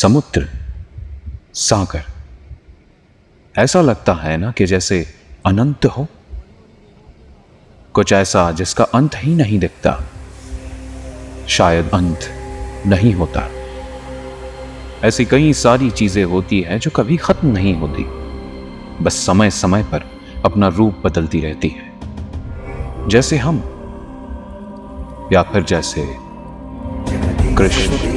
समुद्र, सागर, ऐसा लगता है ना कि जैसे अनंत हो, कुछ ऐसा जिसका अंत ही नहीं दिखता। शायद अंत नहीं होता। ऐसी कई सारी चीजें होती हैं जो कभी खत्म नहीं होती, बस समय समय पर अपना रूप बदलती रहती है, जैसे हम, या फिर जैसे कृष्ण।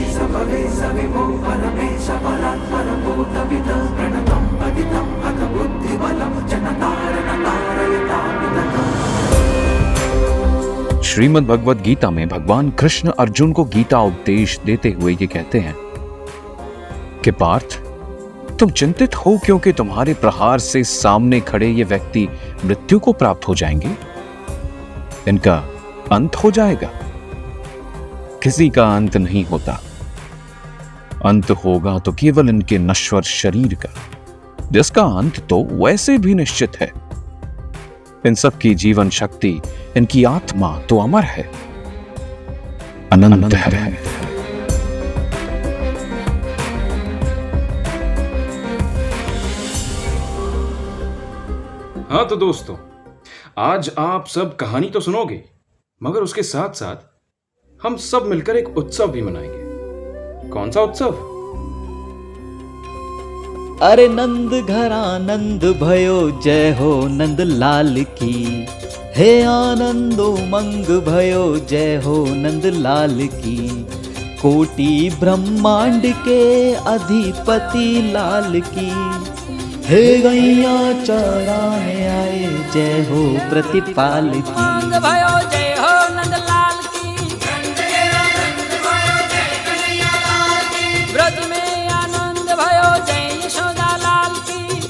श्रीमद् भगवद गीता में भगवान कृष्ण अर्जुन को गीता उपदेश देते हुए ये कहते हैं कि पार्थ, तुम चिंतित हो क्योंकि तुम्हारे प्रहार से सामने खड़े ये व्यक्ति मृत्यु को प्राप्त हो जाएंगे। इनका अंत हो जाएगा। किसी का अंत नहीं होता। अंत होगा तो केवल इनके नश्वर शरीर का, जिसका अंत तो वैसे भी निश्चित है। इन सब की जीवन शक्ति, इनकी आत्मा तो अमर है, अनंत है। हाँ तो दोस्तों, आज आप सब कहानी तो सुनोगे, मगर उसके साथ साथ हम सब मिलकर एक उत्सव भी मनाएंगे। कौन सा उत्सव? अरे नंद घरानंद भयो, जय हो नंद लाल की। हे आनंदो मंग भयो, जय हो नंद लाल की। कोटि ब्रह्मांड के अधिपति लाल की। हे गैया चराने आए, जय हो प्रतिपाल की। भयो जय हो नंद लाल की। ब्रज में आनंद भयो, जय यशोदा लाल की।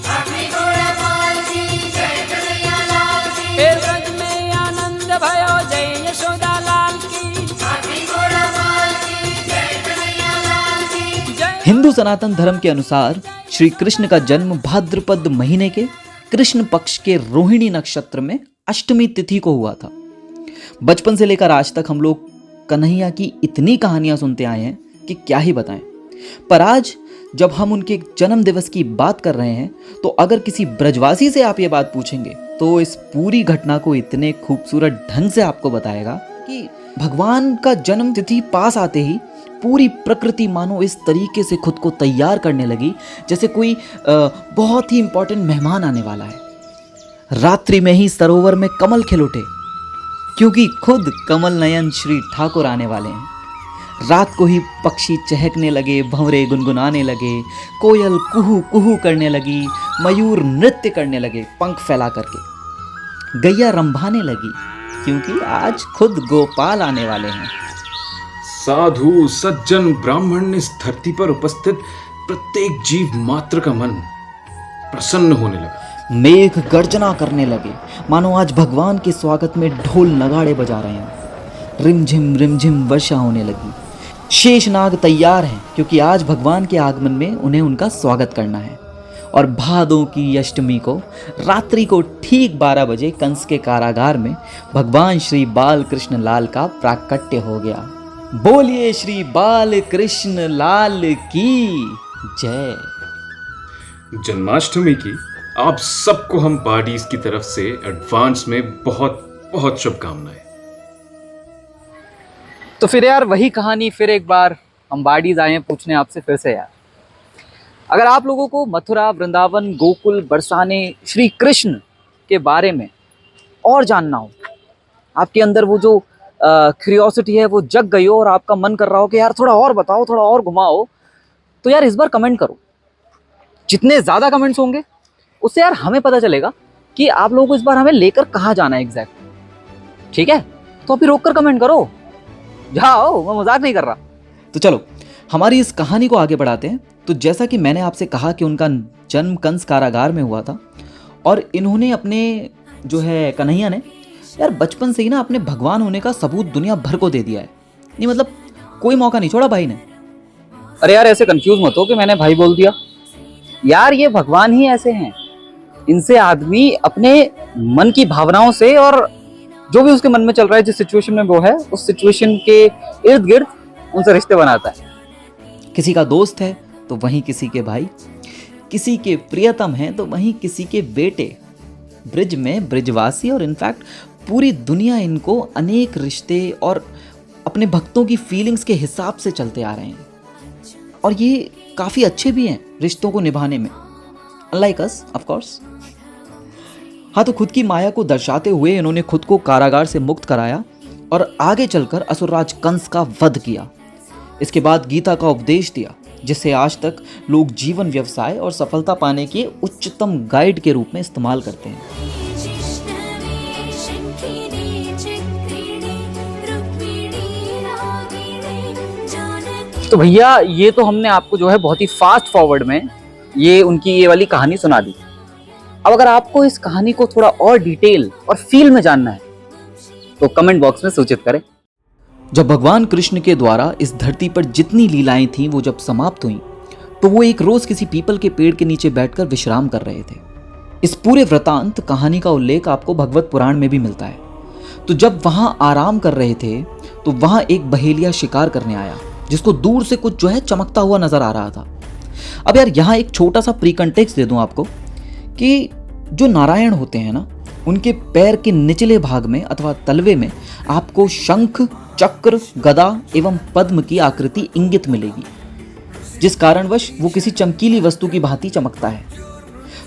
फिर ब्रज में आनंद भयो, जय यशोदा लाल की। हिंदू सनातन धर्म के अनुसार श्री कृष्ण का जन्म भाद्रपद महीने के कृष्ण पक्ष के रोहिणी नक्षत्र में अष्टमी तिथि को हुआ था। बचपन से लेकर आज तक हम लोग कन्हैया की इतनी कहानियां सुनते आए हैं कि क्या ही बताएं। पर आज जब हम उनके जन्म दिवस की बात कर रहे हैं, तो अगर किसी ब्रजवासी से आप ये बात पूछेंगे तो इस पूरी घटना को इतने खूबसूरत ढंग से आपको बताएगा कि भगवान का जन्म तिथि पास आते ही पूरी प्रकृति मानो इस तरीके से खुद को तैयार करने लगी जैसे कोई बहुत ही इंपॉर्टेंट मेहमान आने वाला है। रात्रि में ही सरोवर में कमल खिल उठे, क्योंकि खुद कमल नयन श्री ठाकुर आने वाले हैं। रात को ही पक्षी चहकने लगे, भंवरे गुनगुनाने लगे, कोयल कुहू कुहू करने लगी, मयूर नृत्य करने लगे पंख फैला करके, गैया रंभाने लगी, क्योंकि आज खुद गोपाल आने वाले हैं। साधु सज्जन ब्राह्मण, इस धरती पर उपस्थित प्रत्येक जीव मात्र का मन प्रसन्न होने लगा। मेघ गर्जना करने लगे, मानो आज भगवान के स्वागत में ढोल नगाड़े बजा रहे हैं। रिमझिम वर्षा होने लगी। शेषनाग तैयार हैं, क्योंकि आज भगवान के आगमन में उन्हें उनका स्वागत करना है। और भादों की अष्टमी को रात्रि को ठीक 12 बजे कंस के कारागार में भगवान श्री बाल कृष्ण लाल का प्राकट्य हो गया। बोलिए श्री बाल कृष्ण लाल की जय। जन्माष्टमी की आप सबको हम बाडीज की तरफ से एडवांस में बहुत बहुत शुभकामनाएं। तो फिर यार वही कहानी, फिर एक बार हम बाडीज आए हैं पूछने आपसे फिर से यार, अगर आप लोगों को मथुरा, वृंदावन, गोकुल, बरसाने, श्री कृष्ण के बारे में और जानना हो, आपके अंदर वो जो क्यूरियोसिटी है वो जग गई हो और आपका मन कर रहा हो कि यार थोड़ा और बताओ, थोड़ा और घुमाओ, तो यार इस बार कमेंट करो। जितने ज़्यादा कमेंट्स होंगे उससे यार हमें पता चलेगा कि आप लोगों को इस बार हमें लेकर कहाँ जाना है एग्जैक्ट। ठीक है, तो अभी रोक कर कमेंट करो, जाओ, मैं मजाक नहीं कर रहा। तो चलो हमारी इस कहानी को आगे बढ़ाते हैं। तो जैसा कि मैंने आपसे कहा कि उनका जन्म कंस कारागार में हुआ था, और इन्होंने अपने जो है कन्हैया ने यार बचपन से ही ना अपने भगवान होने का सबूत दुनिया भर को दे दिया है। नहीं मतलब कोई मौका नहीं छोड़ा भाई ने। अरे यार ऐसे कंफ्यूज मत हो कि मैंने भाई बोल दिया। यार ये भगवान ही ऐसे हैं, इनसे आदमी अपने मन की भावनाओं से और जो भी उसके मन में चल रहा है, जिस सिचुएशन में वो है, उस सिचुएशन के इर्द गिर्द उनसे रिश्ते बनाता है। किसी का दोस्त है तो वहीं किसी के भाई, किसी के प्रियतम हैं तो वहीं किसी के बेटे। ब्रिज में ब्रिजवासी और इनफैक्ट पूरी दुनिया इनको अनेक रिश्ते और अपने भक्तों की फीलिंग्स के हिसाब से चलते आ रहे हैं, और ये काफ़ी अच्छे भी हैं रिश्तों को निभाने में, अनलाइक अस ऑफ कोर्स। हाँ, तो खुद की माया को दर्शाते हुए इन्होंने खुद को कारागार से मुक्त कराया और आगे चलकर असुरराज कंस का वध किया। इसके बाद गीता का उपदेश दिया, जिसे आज तक लोग जीवन, व्यवसाय और सफलता पाने के उच्चतम गाइड के रूप में इस्तेमाल करते हैं। तो भैया ये तो हमने आपको जो है बहुत ही फास्ट फॉरवर्ड में ये उनकी ये वाली कहानी सुना दी। अब अगर आपको इस कहानी को थोड़ा और डिटेल और फील में जानना है तो कमेंट बॉक्स में सूचित करें। जब भगवान कृष्ण के द्वारा इस धरती पर जितनी लीलाएं थीं वो जब समाप्त हुईं, तो वो एक रोज किसी पीपल के पेड़ के नीचे बैठकर विश्राम कर रहे थे। इस पूरे वृतांत कहानी का उल्लेख आपको भगवत पुराण में भी मिलता है। तो जब वहां आराम कर रहे थे तो वहां एक बहेलिया शिकार करने आया, जिसको दूर से कुछ जो है चमकता हुआ नजर आ रहा था। अब यार यहाँ एक छोटा सा प्री कंटेक्स्ट दे दूं आपको कि जो नारायण होते हैं ना, उनके पैर के निचले भाग में अथवा तलवे में आपको शंख, चक्र, गदा एवं पद्म की आकृति इंगित मिलेगी, जिस कारणवश वो किसी चमकीली वस्तु की भांति चमकता है।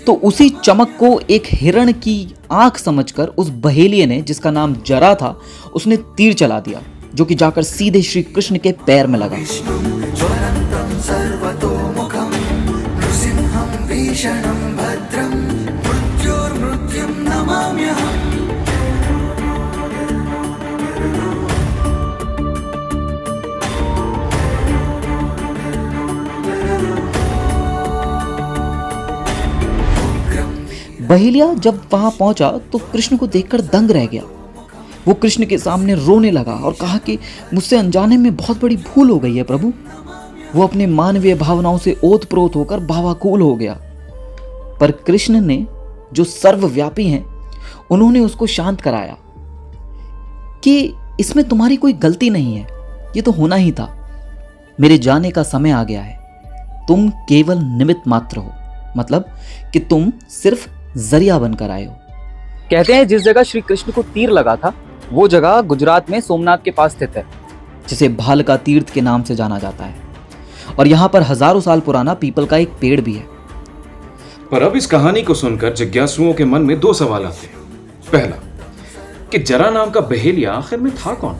तो उसी चमक को एक हिरण की आंख समझकर उस बहेलिये ने, जिसका नाम जरा था, उसने तीर चला दिया, जो कि जाकर सीधे श्री कृष्ण के पैर में लगा। बहेलिया जब वहां पहुंचा तो कृष्ण को देखकर दंग रह गया। वो कृष्ण के सामने रोने लगा और कहा कि मुझसे अनजाने में बहुत बड़ी भूल हो गई है प्रभु। वो अपने मानवीय भावनाओं से ओतप्रोत होकर भावाकुल हो गया। पर कृष्ण ने, जो सर्वव्यापी हैं, उन्होंने उसको शांत कराया कि इसमें तुम्हारी कोई गलती नहीं है, ये तो होना ही था। मेरे जाने का समय आ गया है, तुम केवल निमित्त मात्र हो, मतलब कि तुम सिर्फ जरिया बनकर आए हो। कहते हैं जिस जगह श्री कृष्ण को तीर लगा था वो जगह गुजरात में सोमनाथ के पास स्थित है, जिसे भालका तीर्थ के नाम से जाना जाता है, और यहाँ पर हजारों साल पुराना पीपल का एक पेड़ भी है। पर अब इस कहानी को सुनकर जिज्ञासुओं के मन में दो सवाल आते हैं। पहला, कि जरा नाम का बहेलिया आखिर में था कौन?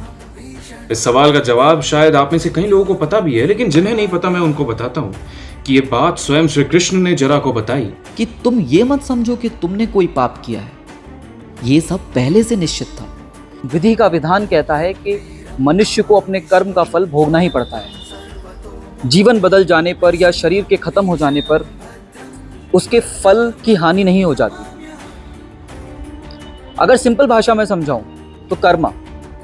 इस सवाल का जवाब शायद आप में से कई लोगों को पता भी है, लेकिन जिन्हें नहीं पता मैं उनको बताता हूँ कि ये बात स्वयं श्री कृष्ण ने जरा को बताई कि तुम ये मत समझो कि तुमने कोई पाप किया है, ये सब पहले से निश्चित था। विधि का विधान कहता है कि मनुष्य को अपने कर्म का फल भोगना ही पड़ता है। जीवन बदल जाने पर या शरीर के खत्म हो जाने पर उसके फल की हानि नहीं हो जाती। अगर सिंपल भाषा में समझाऊं तो Karma,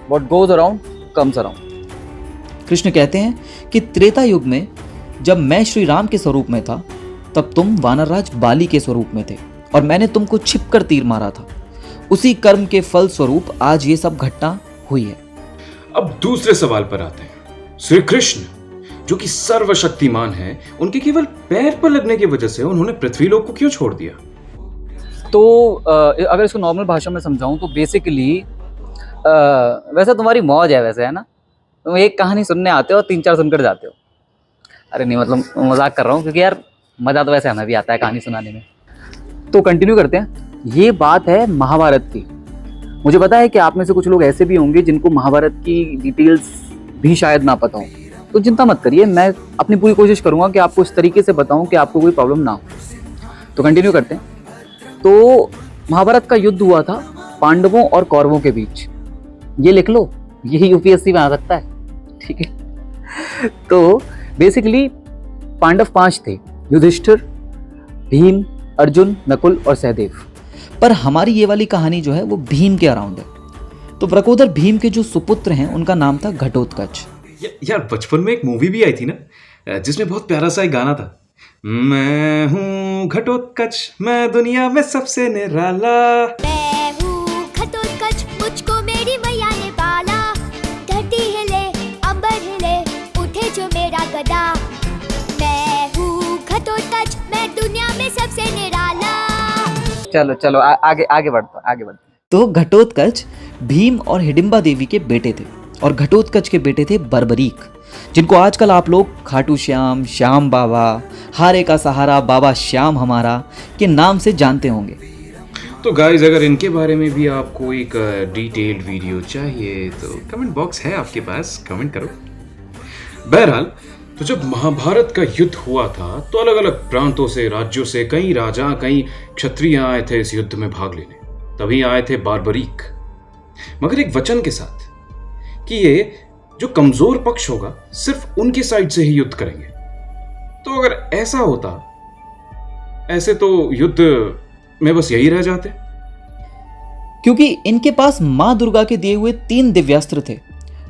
what goes around comes around. Krishna कहते हैं कि त्रेता युग में जब मैं श्री राम के स्वरूप में था, तब तुम वानरराज बाली के स्वरूप में थे और मैंने तुमको छिपकर तीर मारा था। उसी कर्म के फल स्वरूप आज ये सब घटना हुई है। अब दूसरे सवाल पर आते हैं। श्री कृष्ण जो कि सर्वशक्तिमान है, उनके केवल पैर पर लगने की वजह से उन्होंने पृथ्वी लोक को क्यों छोड़ दिया? तो अगर इसको नॉर्मल भाषा में समझाऊं तो बेसिकली वैसे तुम्हारी मौज है वैसे, है ना? तुम एक कहानी सुनने आते हो और 3-4 सुनकर जाते हो। अरे नहीं, मतलब मजाक कर रहा हूँ, क्योंकि यार मजा तो वैसे हमें भी आता है कहानी सुनाने में। तो कंटिन्यू करते हैं। ये बात है महाभारत की। मुझे पता है कि आप में से कुछ लोग ऐसे भी होंगे जिनको महाभारत की डिटेल्स भी शायद ना पता हो, तो चिंता मत करिए, मैं अपनी पूरी कोशिश करूंगा कि आपको इस तरीके से बताऊं कि आपको कोई प्रॉब्लम ना हो। तो कंटिन्यू करते हैं। तो महाभारत का युद्ध हुआ था पांडवों और कौरवों के बीच। ये लिख लो, यही यूपीएससी में आ सकता है, ठीक है? तो बेसिकली पांडव 5 थे, युधिष्ठिर, भीम, अर्जुन, नकुल और सहदेव। पर हमारी ये वाली कहानी जो है वो भीम के अराउंड है। तो वृकोदर भीम के जो सुपुत्र हैं उनका नाम था घटोत्कच। यार बचपन में एक मूवी भी आई थी ना, जिसमें बहुत प्यारा सा एक गाना था, मैं हूँ घटोत्कच, मैं दुनिया में सबसे निराला। मैं हूँ घटोत्कच, मुझको मेरी मैया ने पाला। धरती हिले, अंबर हिले, उठे जो मेरा गदा। मैं हूँ सबसे निराला। चलो चलो आगे आगे बढ़ते। तो घटोत्कच भीम और हिडिंबा देवी के बेटे थे और घटोत्कच के बेटे थे बर्बरीक, जिनको आजकल आप लोग खाटू श्याम, श्याम बाबा, हारे का सहारा, बाबा श्याम हमारा के नाम से जानते होंगे। तो गाइस, अगर इनके बारे में भी आपको एक डिटेल्ड वीडियो चाहिए तो कमेंट बॉक्स है आपके पास, कमेंट करो। बहरहाल, तो जब महाभारत का युद्ध हुआ था तो अलग अलग प्रांतों से, राज्यों से कई राजा, कई क्षत्रिय आए थे इस युद्ध में भाग लेने। तभी आए थे बार्बरीक, मगर एक वचन के साथ कि ये जो कमजोर पक्ष होगा सिर्फ उनकी साइड से ही युद्ध करेंगे। तो अगर ऐसा होता, ऐसे तो युद्ध में बस यही रह जाते। क्योंकि इनके पास मां दुर्गा के दिए हुए 3 दिव्यास्त्र थे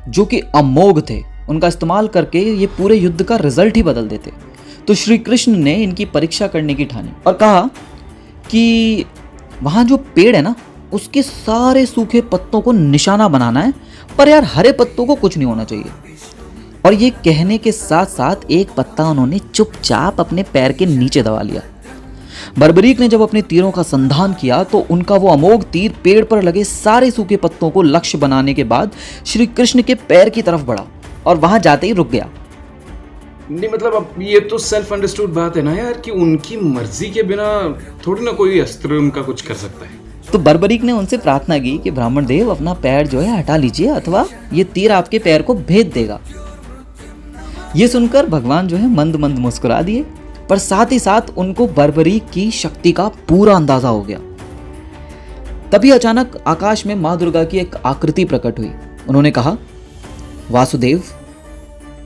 जो कि अमोघ थे। उनका इस्तेमाल करके ये पूरे युद्ध का रिजल्ट ही बदल देते। तो श्री कृष्ण ने इनकी परीक्षा करने की ठानी और कहा कि वहां जो पेड़ है ना, उसके सारे सूखे पत्तों को निशाना बनाना है, पर यार हरे पत्तों को कुछ नहीं होना चाहिए। और ये कहने के साथ साथ एक पत्ता उन्होंने चुपचाप अपने पैर के नीचे दबा लिया। बर्बरीक ने जब अपने तीरों का संधान किया तो उनका वो अमोघ तीर पेड़ पर लगे सारे सूखे पत्तों को लक्ष्य बनाने के बाद श्री कृष्ण के पैर की तरफ बढ़ा और वहां जाते ही रुक गया। नहीं मतलब, अब ये तो सेल्फ अंडरस्टूड बात है ना यार कि उनकी मर्जी के बिना थोड़ी ना कोई अस्त्र उनका कुछ कर सकता है। तो बर्बरीक ने उनसे प्रार्थना की कि ब्राह्मण देव अपना पैर जो है हटा लीजिए, अथवा ये तीर आपके पैर को भेद देगा। ये सुनकर भगवान जो है मंद मंद मुस्कुरा दिए, पर साथ ही साथ उनको बर्बरीक की शक्ति का पूरा अंदाजा हो गया। तभी अचानक आकाश में मां दुर्गा की एक आकृति प्रकट हुई। उन्होंने कहा, वासुदेव,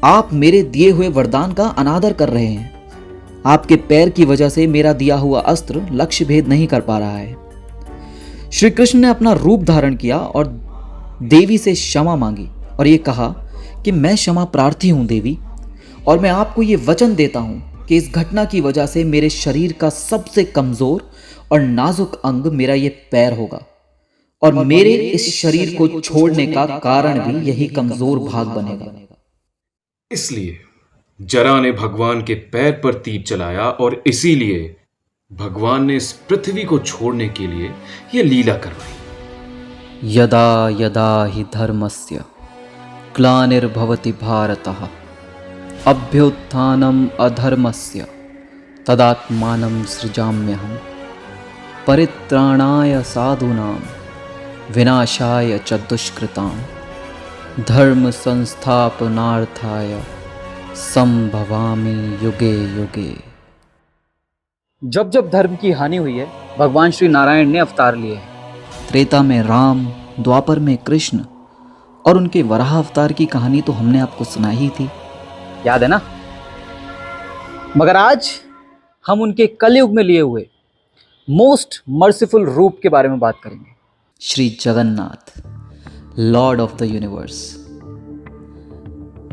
आप मेरे दिए हुए वरदान का अनादर कर रहे हैं। आपके पैर की वजह से मेरा दिया हुआ अस्त्र लक्ष्य भेद नहीं कर पा रहा है। श्री कृष्ण ने अपना रूप धारण किया और देवी से क्षमा मांगी और ये कहा कि मैं क्षमा प्रार्थी हूं देवी, और मैं आपको ये वचन देता हूं कि इस घटना की वजह से मेरे शरीर का सबसे कमजोर और नाजुक अंग मेरा ये पैर होगा, और मेरे इस शरीर को छोड़ने का कारण भी यही कमजोर भाग बनेगा। इसलिए जरा ने भगवान के पैर पर तीर चलाया और इसीलिए भगवान ने इस पृथ्वी को छोड़ने के लिए यह लीला करवाई। यदा यदा हि धर्मस्य ग्लानिर्भवति भारतः अभ्युत्थानम् अधर्मस्य तदात्मानं सृजाम्यहम् परित्राणाय साधूनां विनाशाय च दुष्कृतां धर्म संस्थापनार्थाय संभवामि युगे युगे। जब जब धर्म की हानि हुई है, भगवान श्री नारायण ने अवतार लिए हैं। त्रेता में राम, द्वापर में कृष्ण और उनके वराह अवतार की कहानी तो हमने आपको सुनाई ही थी, याद है ना? मगर आज हम उनके कलयुग में लिए हुए मोस्ट मर्सीफुल रूप के बारे में बात करेंगे। Shri Jagannath, lord of the universe.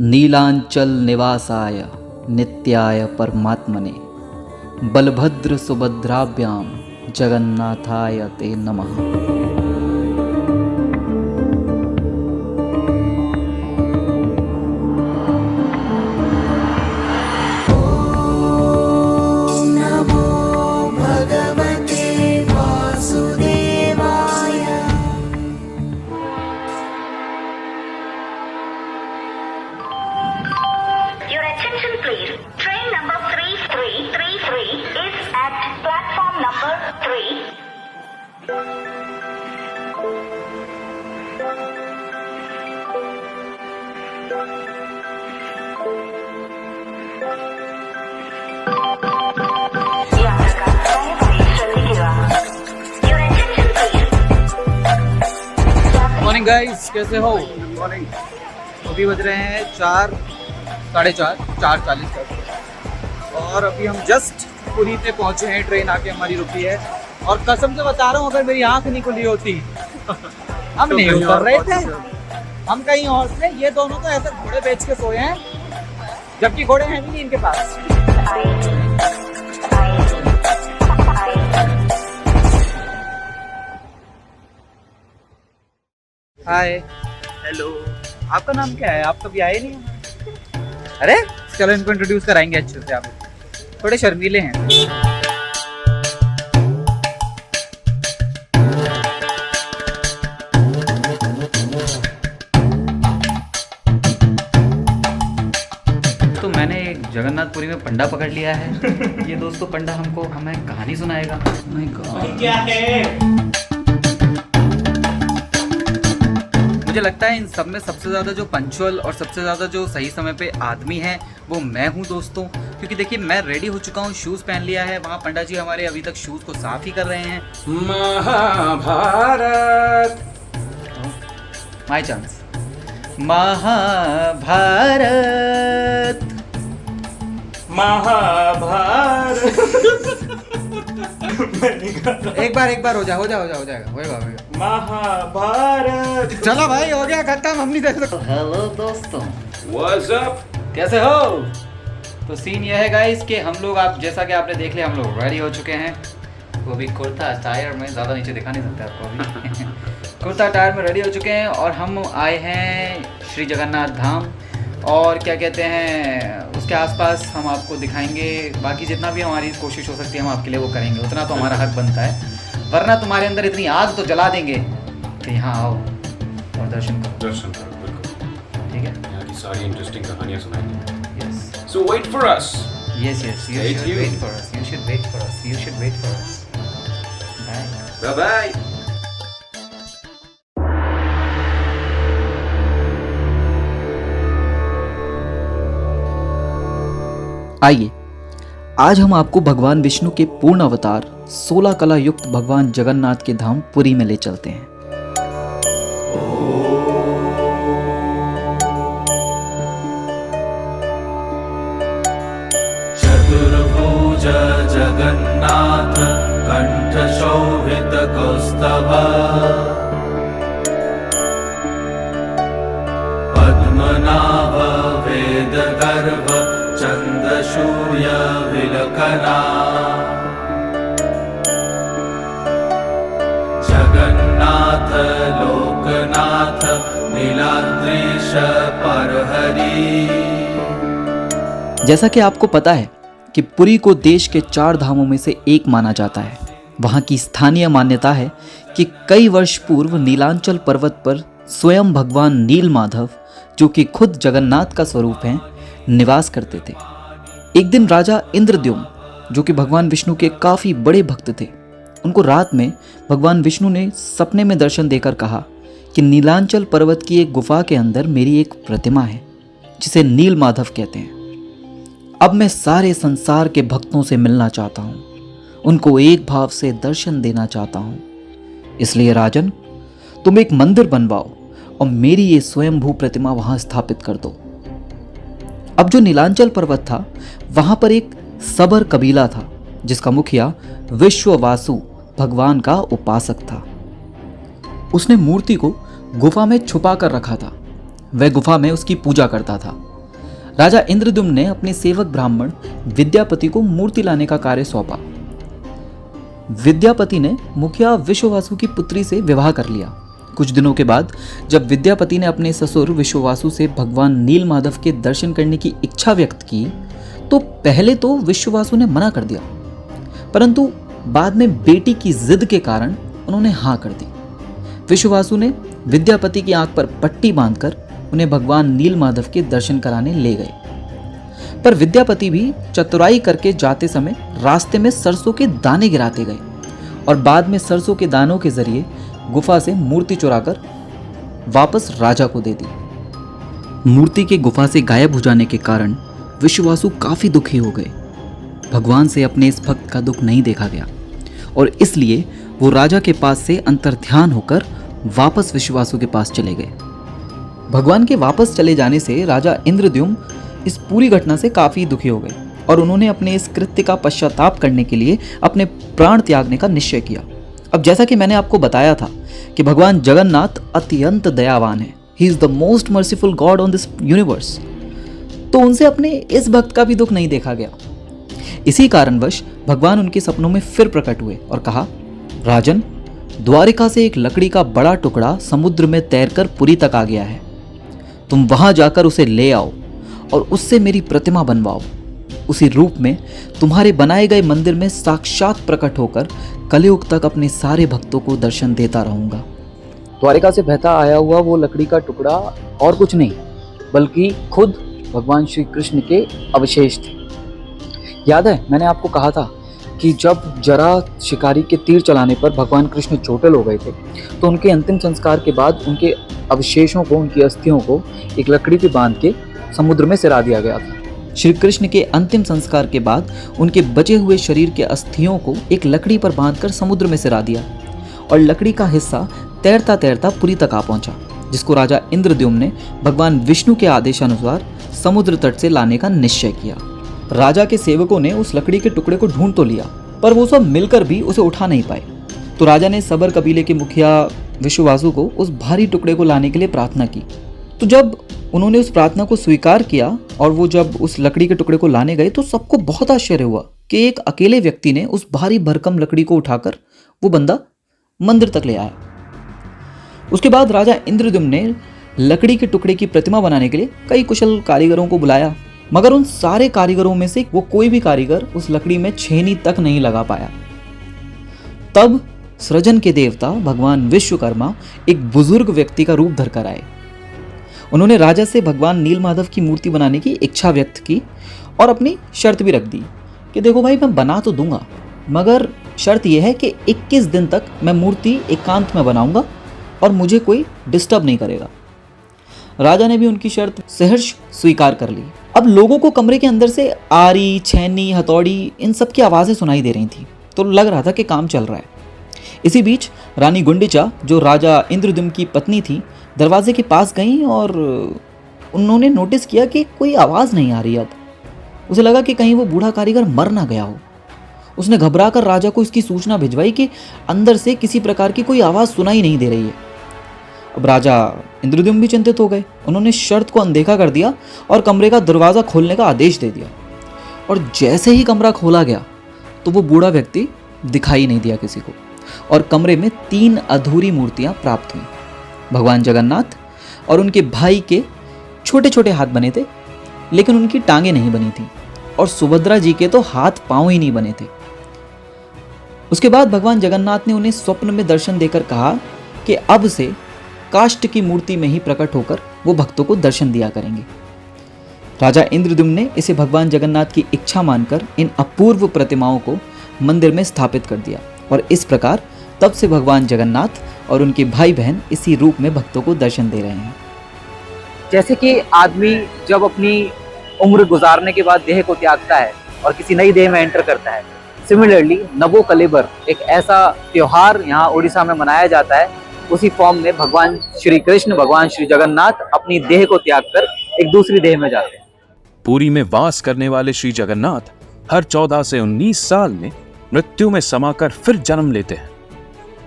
Nilanchal निवासाय नित्याय परमात्मने बलभद्र सुभद्राभ्याम जगन्नाथाय ते नमः। Your attention please. Train number 3333 is at platform number 3. यात्रा दयवाई श्रद्धिക്കുക. Your attention please. Morning guys, कैसे हो? मॉर्निंग। अभी बज रहे हैं 4:40 और अभी हम जस्ट पुरी पे पहुंचे हैं। ट्रेन आके हमारी रुकी है और कसम से बता रहा हूँ, अगर मेरी आंख नहीं खुली होती हम नहीं उतर रहे थे, हम कहीं और थे। ये दोनों तो ऐसे घोड़े बेच के सोए हैं, जबकि घोड़े हैं भी नहीं इनके पास। हाय, हेलो, आपका नाम क्या है? आप कभी आए नहीं? अरे चलो, इनको इंट्रोड्यूस कराएंगे अच्छे से। आप थोड़े शर्मीले हैं। जगन्नाथपुरी में पंडा पकड़ लिया है। ये दोस्तों पंडा हमें कहानी सुनाएगा। माय गॉड, क्या है? मुझे लगता है इन सब में सबसे ज़्यादा जो पंचुअल और सबसे ज़्यादा जो सही समय पे आदमी है वो मैं हूँ दोस्तों, क्योंकि देखिए मैं रेडी हो चुका हूँ, शूज़ पहन लिया है। वहाँ पंडा जी हमारे अभी तक शूज़ को साफ ही कर रहे हैं। Mahabharat, my chance. महाभारत, एक बार हो जाएगा। महाभारत। चलो भाई, हो गया खत्म, हम नहीं देख सकते। हेलो दोस्तों, What's up? कैसे हो? तो सीन ये है गाइस कि हम लोग, आप जैसा कि आपने देख लिया, हम लोग रेडी हो चुके हैं। वो भी कुर्ता टायर में, ज़्यादा नीचे दिखा नहीं सकते आपको अभी। कुर्ता टायर में रेडी हो चुके हैं और हम आए हैं श्री जगन्नाथ धाम, और क्या कहते हैं उसके आसपास हम आपको दिखाएंगे। बाकी जितना भी हमारी कोशिश हो सकती है हम आपके लिए वो करेंगे, उतना तो हमारा हक बनता है, वरना तुम्हारे अंदर इतनी आग तो जला देंगे कि यहाँ आओ और दर्शन करो। बिल्कुल। ठीक है, यहाँ की सारी इंटरेस्टिंग कहानियाँ सुनाएंगे। Yes So wait for us. Yes, you Stay should tuned. Wait for us, you should wait for us, you should wait for us. Bye. Bye bye. आइए आज हम आपको भगवान विष्णु के पूर्ण अवतार 16 कला युक्त भगवान जगन्नाथ के धाम पुरी में ले चलते हैं। चतुर्भुज जगन्नाथ कंठ शोभित कौस्तभ पद्मनाभ वेद गर्भ चंद सूर्य विलकना जगन्नाथ लोकनाथ नीलाद्रीश परहरी। जैसा कि आपको पता है कि पुरी को देश के 4 धामों में से एक माना जाता है। वहाँ की स्थानीय मान्यता है कि कई वर्ष पूर्व नीलांचल पर्वत पर स्वयं भगवान नील माधव, जो कि खुद जगन्नाथ का स्वरूप हैं, निवास करते थे। एक दिन राजा इंद्रद्युम्न, जो कि भगवान विष्णु के काफ़ी बड़े भक्त थे, उनको रात में भगवान विष्णु ने सपने में दर्शन देकर कहा कि नीलांचल पर्वत की एक गुफा के अंदर मेरी एक प्रतिमा है जिसे नील माधव कहते हैं। अब मैं सारे संसार के भक्तों से मिलना चाहता हूँ, उनको एक भाव से दर्शन देना चाहता हूँ। इसलिए राजन, तुम एक मंदिर बनवाओ और मेरी ये स्वयंभू प्रतिमा वहाँ स्थापित कर दो। अब जो नीलांचल पर्वत था, वहाँ पर एक सबर कबीला था जिसका मुखिया विश्ववासु भगवान का उपासक था। उसने मूर्ति को गुफा में छुपा कर रखा था। वह गुफा में उसकी पूजा करता था। राजा इंद्रद्युम्न ने अपने सेवक ब्राह्मण विद्यापति को मूर्ति लाने का कार्य सौंपा। विद्यापति ने मुखिया विश्ववासु की पुत्री से विवाह कर लिया। कुछ दिनों के बाद जब विद्यापति ने अपने ससुर विश्ववासु से भगवान नील माधव के दर्शन करने की इच्छा व्यक्त की तो पहले तो विश्ववासु ने मना कर दिया, परंतु बाद में बेटी की जिद के कारण उन्होंने हाँ कर दी। विश्ववासु ने विद्यापति की आंख पर पट्टी बांधकर उन्हें भगवान नील माधव के दर्शन कराने ले गए। पर विद्यापति भी चतुराई करके जाते समय रास्ते में सरसों के दाने गिराते गए और बाद में सरसों के दानों के जरिए गुफा से मूर्ति चुराकर वापस राजा को दे दी। मूर्ति के गुफा से गायब हो जाने के कारण विश्ववासु काफी दुखी हो गए। भगवान से अपने इस भक्त का दुख नहीं देखा गया और इसलिए वो राजा के पास से अंतर्ध्यान होकर वापस विश्ववासु के पास चले गए। भगवान के वापस चले जाने से राजा इंद्रद्युम्न इस पूरी घटना से काफी दुखी हो गए और उन्होंने अपने इस कृत्य का पश्चाताप करने के लिए अपने प्राण त्यागने का निश्चय किया। अब जैसा कि मैंने आपको बताया था कि भगवान जगन्नाथ अत्यंत दयावान है। He is the most merciful God on this universe. तो उनसे अपने इस भक्त का भी दुख नहीं देखा गया। इसी कारणवश भगवान उनके सपनों में फिर प्रकट हुए और कहा, राजन, द्वारिका से एक लकड़ी का बड़ा टुकड़ा समुद्र में तैरकर पुरी तक आ गया है। तुम वहां जाकर उसे ले आओ और उससे मेरी प्रतिमा बनवाओ। उसी रूप में तुम्हारे बनाए गए मंदिर में साक्षात प्रकट होकर कलयुग तक अपने सारे भक्तों को दर्शन देता रहूंगा। द्वारिका से बहता आया हुआ वो लकड़ी का टुकड़ा और कुछ नहीं बल्कि खुद भगवान श्री कृष्ण के अवशेष थे। याद है मैंने आपको कहा था कि जब जरा शिकारी के तीर चलाने पर भगवान कृष्ण चोटिल हो गए थे तो उनके अंतिम संस्कार के बाद उनके अवशेषों को, उनकी अस्थियों को एक लकड़ी पे बांध के समुद्र में सिरा दिया गया था। श्री कृष्ण के अंतिम संस्कार के बाद उनके बचे हुए शरीर के अस्थियों को एक लकड़ी पर बांधकर समुद्र में सिरा दिया और लकड़ी का हिस्सा तैरता तैरता पुरी तक आ पहुंचा, जिसको राजा इंद्रद्युम्न ने भगवान विष्णु के आदेशानुसार समुद्र तट से लाने का निश्चय किया। राजा के सेवकों ने उस लकड़ी के टुकड़े को ढूंढ तो लिया, पर वो सब मिलकर भी उसे उठा नहीं पाए। तो राजा ने सबर कबीले के मुखिया विश्ववासु को उस भारी टुकड़े को लाने के लिए प्रार्थना की। तो जब उन्होंने उस प्रार्थना को स्वीकार किया और वो जब उस लकड़ी के टुकड़े को लाने गए तो सबको बहुत आश्चर्य हुआ कि एक अकेले व्यक्ति ने उस भारी भरकम लकड़ी को उठाकर वो बंदा मंदिर तक ले आया। उसके बाद राजा इंद्रद्युम्न ने लकड़ी के टुकड़े की प्रतिमा बनाने के लिए कई कुशल कारीगरों को बुलाया, मगर उन सारे कारीगरों में से वो कोई भी कारीगर उस लकड़ी में छेनी तक नहीं लगा पाया। तब सृजन के देवता भगवान विश्वकर्मा एक बुजुर्ग व्यक्ति का रूप धरकर आए। उन्होंने राजा से भगवान नीलमाधव की मूर्ति बनाने की इच्छा व्यक्त की और अपनी शर्त भी रख दी कि देखो भाई, मैं बना तो दूंगा, मगर शर्त यह है कि 21 दिन तक मैं मूर्ति एकांत में बनाऊंगा और मुझे कोई डिस्टर्ब नहीं करेगा। राजा ने भी उनकी शर्त सहर्ष स्वीकार कर ली। अब लोगों को कमरे के अंदर से आरी, छेनी, हथौड़ी इन सब की आवाज़ें सुनाई दे रही थी, तो लग रहा था कि काम चल रहा है। इसी बीच रानी गुंडिचा, जो राजा इंद्रद्युम्न की पत्नी थी, दरवाजे के पास गईं और उन्होंने नोटिस किया कि कोई आवाज़ नहीं आ रही। अब उसे लगा कि कहीं वो बूढ़ा कारीगर मर ना गया हो। उसने घबराकर राजा को इसकी सूचना भिजवाई कि अंदर से किसी प्रकार की कोई आवाज़ सुनाई नहीं दे रही है। अब राजा इंद्रद्युम्न भी चिंतित हो गए। उन्होंने शर्त को अनदेखा कर दिया और कमरे का दरवाज़ा खोलने का आदेश दे दिया। और जैसे ही कमरा खोला गया तो वो बूढ़ा व्यक्ति दिखाई नहीं दिया किसी को, और कमरे में 3 अधूरी मूर्तियां प्राप्त हुई। भगवान जगन्नाथ और उनके भाई के छोटे छोटे हाथ बने थे, लेकिन उनकी टांगें नहीं बनी थी, और सुभद्रा जी के तो हाथ पांव ही नहीं बने थे। उसके बाद भगवान जगन्नाथ ने उन्हें स्वप्न में दर्शन देकर कहा कि अब से काष्ठ की मूर्ति में ही प्रकट होकर वो भक्तों को दर्शन दिया करेंगे। राजा इंद्रद्युम्न ने इसे भगवान जगन्नाथ की इच्छा मानकर इन अपूर्व प्रतिमाओं को मंदिर में स्थापित कर दिया, और इस प्रकार तब से भगवान जगन्नाथ और उनके भाई बहन इसी रूप में भक्तों को दर्शन दे रहे हैं। जैसे कि आदमी जब अपनी उम्र गुजारने के बाद देह को त्यागता है और किसी नई देह में एंटर करता है, सिमिलरली नवो कलेबर एक ऐसा त्योहार यहाँ उड़ीसा में मनाया जाता है। उसी फॉर्म में भगवान श्री कृष्ण, भगवान श्री जगन्नाथ अपनी देह को त्याग कर एक दूसरी देह में जाते हैं। पुरी में वास करने वाले श्री जगन्नाथ हर 14 से 19 साल में मृत्यु में समाकर फिर जन्म लेते हैं।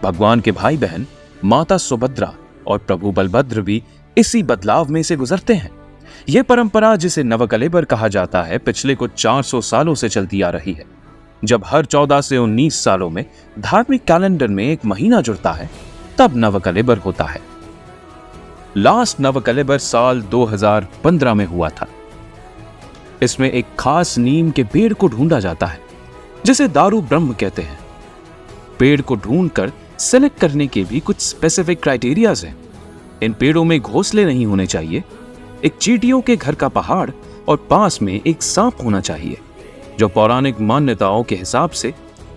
भगवान के भाई बहन माता सुभद्रा और प्रभु बलभद्र भी इसी बदलाव में से गुजरते हैं। यह परंपरा, जिसे नवकलेबर कहा जाता है, पिछले कुछ 400 सालों से चलती आ रही है। जब हर 14 से 19 सालों में धार्मिक कैलेंडर में एक महीना जुड़ता है, तब नवकलेबर होता है। लास्ट नवकलेबर साल 2015 में हुआ था। इसमें एक खास नीम के पेड़ को ढूंढा जाता है, जिसे दारू ब्रह्म कहते हैं। पेड़ को ढूंढकर सेलेक्ट करने के भी कुछ स्पेसिफिक क्राइटेरियाज हैं। इन पेड़ों में घोंसले नहीं होने चाहिए, एक चींटियों के घर का पहाड़ और पास में एक सांप होना चाहिए, जो पौराणिक मान्यताओं के हिसाब से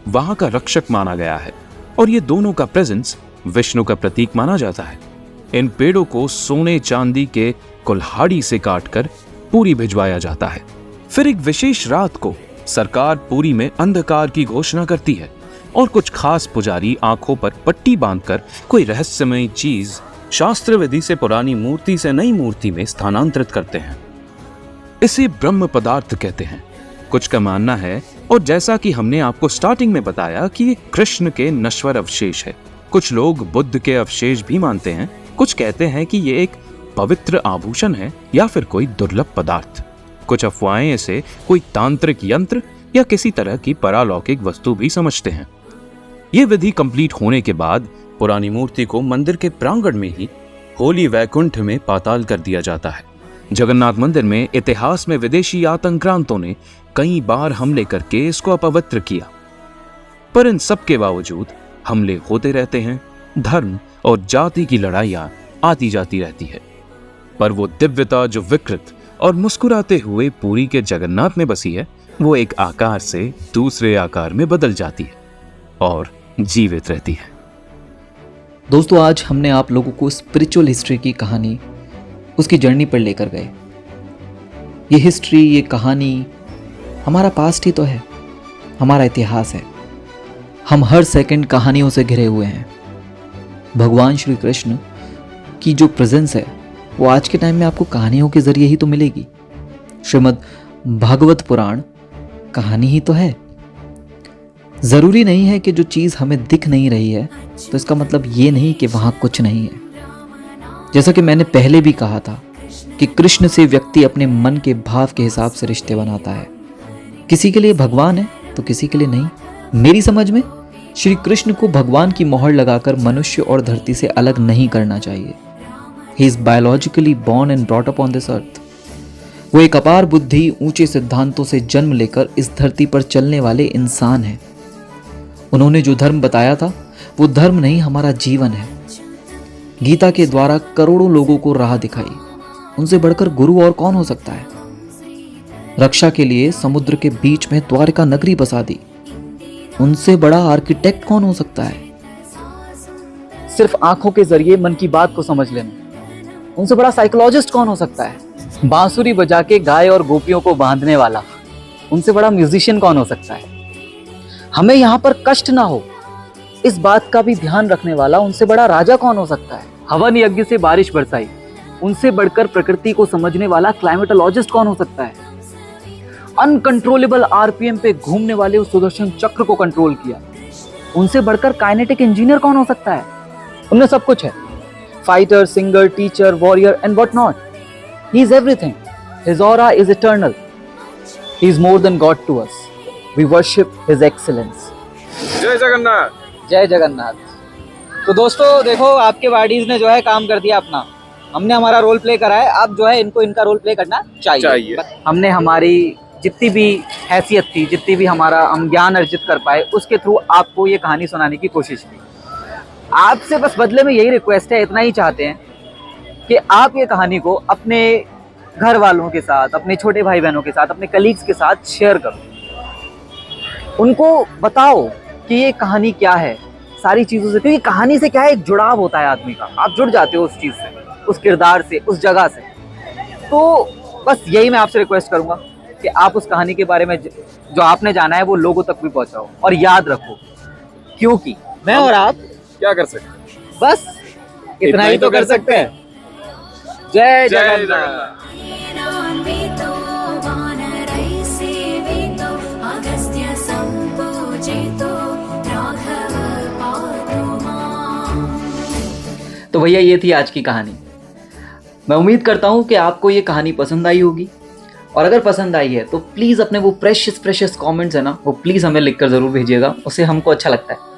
वहां का रक्षक माना गया है, और ये दोनों का प्रेजेंस विष्णु का प्रतीक माना जाता है। इन पेड़ों को सोने चांदी के कुल्हाड़ी से काटकर पुरी भिजवाया जाता है। फिर एक विशेष रात को सरकार पुरी में अंधकार की घोषणा करती है, और कुछ खास पुजारी आंखों पर पट्टी बांधकर कोई रहस्यमय चीज शास्त्र विधि से पुरानी मूर्ति से नई मूर्ति में स्थानांतरित करते हैं। इसे ब्रह्म पदार्थ कहते हैं। कुछ का मानना है, और जैसा कि हमने आपको स्टार्टिंग में बताया, कि ये कृष्ण के नश्वर अवशेष है। कुछ लोग बुद्ध के अवशेष भी मानते हैं। कुछ कहते हैं कि ये एक पवित्र आभूषण है या फिर कोई दुर्लभ पदार्थ। कुछ अफवाहें इसे कोई तांत्रिक यंत्र या किसी तरह की परालौकिक वस्तु भी समझते हैं। ये विधि कंप्लीट होने के बाद पुरानी मूर्ति को मंदिर के प्रांगण में ही होली वैकुंठ में पाताल कर दिया जाता है। जगन्नाथ मंदिर में इतिहास में विदेशी आतंक्रांतों ने कई बार हमले करके इसको अपवित्र किया, पर इन सब के बावजूद हमले होते रहते हैं। धर्म और जाति की लड़ाइयां आती जाती रहती है, पर वो दिव्यता जो विकृत और मुस्कुराते हुए पुरी के जगन्नाथ में बसी है, वो एक आकार से दूसरे आकार में बदल जाती है और जीवित रहती है। दोस्तों, आज हमने आप लोगों को स्पिरिचुअल हिस्ट्री की कहानी, उसकी जर्नी पर लेकर गए। ये हिस्ट्री, ये कहानी हमारा पास्ट ही तो है, हमारा इतिहास है। हम हर सेकंड कहानियों से घिरे हुए हैं। भगवान श्री कृष्ण की जो प्रेजेंस है वो आज के टाइम में आपको कहानियों के जरिए ही तो मिलेगी। श्रीमद् भागवत पुराण कहानी ही तो है। जरूरी नहीं है कि जो चीज हमें दिख नहीं रही है तो इसका मतलब ये नहीं कि वहां कुछ नहीं है। जैसा कि मैंने पहले भी कहा था कि कृष्ण से व्यक्ति अपने मन के भाव के हिसाब से रिश्ते बनाता है। किसी के लिए भगवान है तो किसी के लिए नहीं। मेरी समझ में श्री कृष्ण को भगवान की मोहर लगाकर मनुष्य और धरती से अलग नहीं करना चाहिए। He is biologically born and brought up on this earth. वो एक अपार बुद्धि, ऊंचे सिद्धांतों से जन्म लेकर इस धरती पर चलने वाले इंसान हैं। उन्होंने जो धर्म बताया था वो धर्म नहीं, हमारा जीवन है। गीता के द्वारा करोड़ों लोगों को राह दिखाई। उनसे बढ़कर गुरु और कौन हो सकता है। रक्षा के लिए समुद्र के बीच में द्वारका नगरी बसा दी। उनसे बड़ा आर्किटेक्ट कौन हो सकता है। सिर्फ आंखों के जरिए मन की बात को समझ लेना, उनसे बड़ा साइकोलॉजिस्ट कौन हो सकता है। बांसुरी बजा के गाय और गोपियों को बांधने वाला, उनसे बड़ा म्यूजिशियन कौन हो सकता है। हमें यहाँ पर कष्ट ना हो इस बात का भी ध्यान रखने वाला, उनसे बड़ा राजा कौन हो सकता है। हवन यज्ञ से बारिश बरसाई, उनसे बढ़कर प्रकृति को समझने वाला क्लाइमेटोलॉजिस्ट कौन हो सकता है। अनकंट्रोलेबल आरपीएम पे घूमने वाले उस सुदर्शन चक्र को कंट्रोल किया, उनसे बढ़कर काइनेटिक इंजीनियर कौन हो सकता है। उनमें सब कुछ है, fighter, singer, teacher, warrior and what not. He is everything. His aura is eternal. He is more than god to us. We worship his excellence. जय जगन्नाथ। जय जगन्नाथ। तो दोस्तों देखो, आपके वाडीज ने जो है काम कर दिया अपना। हमने हमारा रोल प्ले करा है, अब जो है इनको इनका रोल प्ले करना चाहिए। हमने हमारी जितनी भी हैसियत थी, जितनी भी हम ज्ञान अर्जित कर पाए, उसके थ्रू आपको ये कहानी सुनाने की कोशिश की। आपसे बस बदले में यही रिक्वेस्ट है, इतना ही चाहते हैं कि आप ये कहानी को अपने घर वालों के साथ, अपने छोटे भाई बहनों के साथ, अपने कलीग्स के साथ शेयर करो। उनको बताओ कि ये कहानी क्या है, सारी चीज़ों से। क्योंकि कहानी से क्या है, एक जुड़ाव होता है आदमी का। आप जुड़ जाते हो उस चीज़ से, उस किरदार से, उस जगह से। तो बस यही मैं आपसे रिक्वेस्ट करूंगा कि आप उस कहानी के बारे में जो आपने जाना है वो लोगों तक भी पहुंचाओ। और याद रखो, क्योंकि मैं और आप क्या कर सकते हैं? बस इतना ही तो कर सकते हैं। जय जगन्नाथ। तो भैया, ये थी आज की कहानी। मैं उम्मीद करता हूँ कि आपको ये कहानी पसंद आई होगी। और अगर पसंद आई है तो प्लीज़ अपने वो प्रेशियस कमेंट्स है ना, वो प्लीज़ हमें लिखकर ज़रूर भेजिएगा, उससे हमको अच्छा लगता है।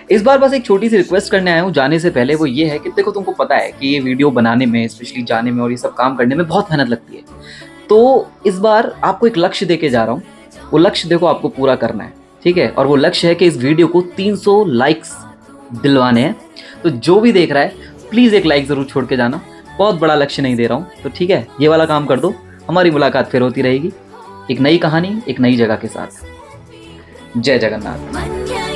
इस बार बस एक छोटी सी रिक्वेस्ट करने आया हूँ जाने से पहले। वो ये है कि देखो, तुमको पता है कि ये वीडियो बनाने में, स्पेशली जाने में और ये सब काम करने में बहुत मेहनत लगती है। तो इस बार आपको एक लक्ष्य दे के जा रहा हूँ। वो लक्ष्य देखो आपको पूरा करना है, ठीक है। और वो लक्ष्य है कि इस वीडियो को 300 लाइक्स दिलवाने हैं। तो जो भी देख रहा है प्लीज़ एक लाइक ज़रूर छोड़ के जाना। बहुत बड़ा लक्ष्य नहीं दे रहा हूँ, तो ठीक है, ये वाला काम कर दो। हमारी मुलाकात फिर होती रहेगी एक नई कहानी, एक नई जगह के साथ। जय जगन्नाथ।